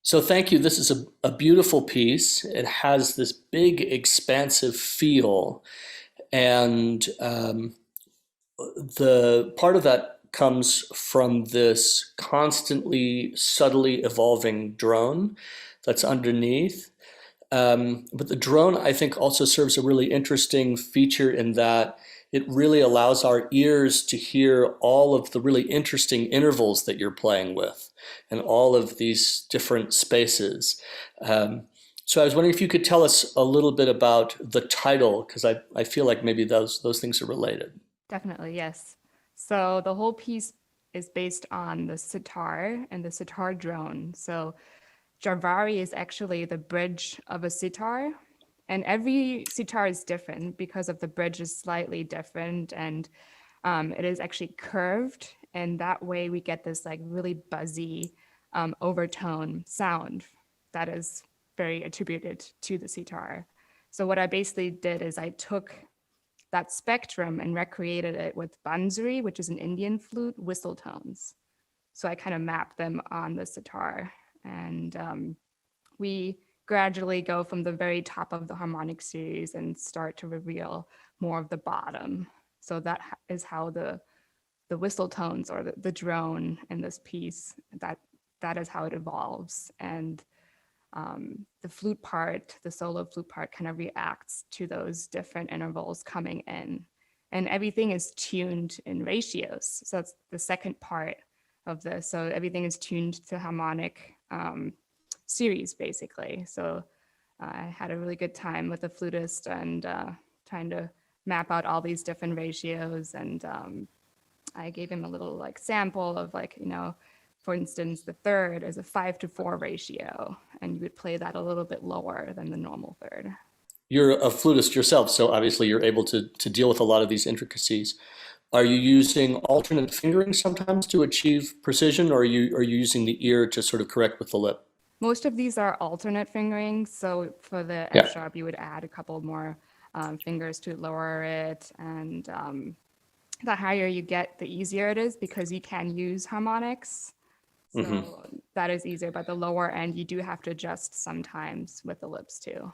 So thank you. This is a beautiful piece. It has this big, expansive feel, and the part of that comes from this constantly, subtly evolving drone that's underneath. But the drone, I think, also serves a really interesting feature in that it really allows our ears to hear all of the really interesting intervals that you're playing with and all of these different spaces. Um, so I was wondering if you could tell us a little bit about the title, because I feel like maybe those things are related. Definitely, yes. So the whole piece is based on the sitar and the sitar drone. So Javārī is actually the bridge of a sitar, and every sitar is different because of the bridge is slightly different, and it is actually curved, and that way we get this like really buzzy overtone sound that is very attributed to the sitar. So what I basically did is I took that spectrum and recreated it with bansuri, which is an Indian flute, whistle tones. So I kind of mapped them on the sitar. And we gradually go from the very top of the harmonic series and start to reveal more of the bottom. So that is how the whistle tones or the drone in this piece, that is how it evolves. And the flute part, the solo flute part, kind of reacts to those different intervals coming in. And everything is tuned in ratios. So that's the second part of this. So everything is tuned to harmonic series, basically. So I had a really good time with the flutist and trying to map out all these different ratios. And I gave him a little like sample of like, for instance, the third is a 5-4 ratio, and you would play that a little bit lower than the normal third. You're a flutist yourself, so obviously you're able to deal with a lot of these intricacies. Are you using alternate fingering sometimes to achieve precision, or are you using the ear to sort of correct with the lip? Most of these are alternate fingering. So for the F Yeah. sharp, you would add a couple more fingers to lower it. And the higher you get, the easier it is because you can use harmonics. Hmm. So that is easier. But the lower end, you do have to adjust sometimes with the lips too.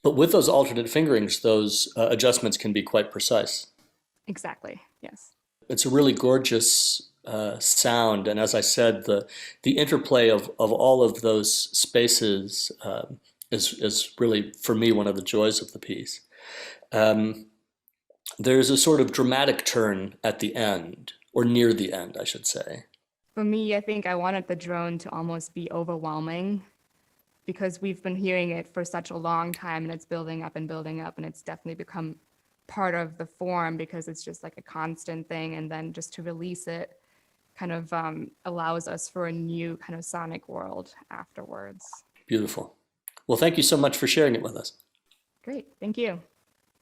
But with those alternate fingerings, those adjustments can be quite precise. Exactly. Yes. It's a really gorgeous sound, and as I said, the interplay of all of those spaces is really for me one of the joys of the piece. Um, there's a sort of dramatic turn at the end, or near the end, I should say. For me, I think I wanted the drone to almost be overwhelming because we've been hearing it for such a long time and it's building up and it's definitely become part of the form because it's just like a constant thing. And then just to release it kind of allows us for a new kind of sonic world afterwards. Beautiful. Well, thank you so much for sharing it with us. Great. Thank you.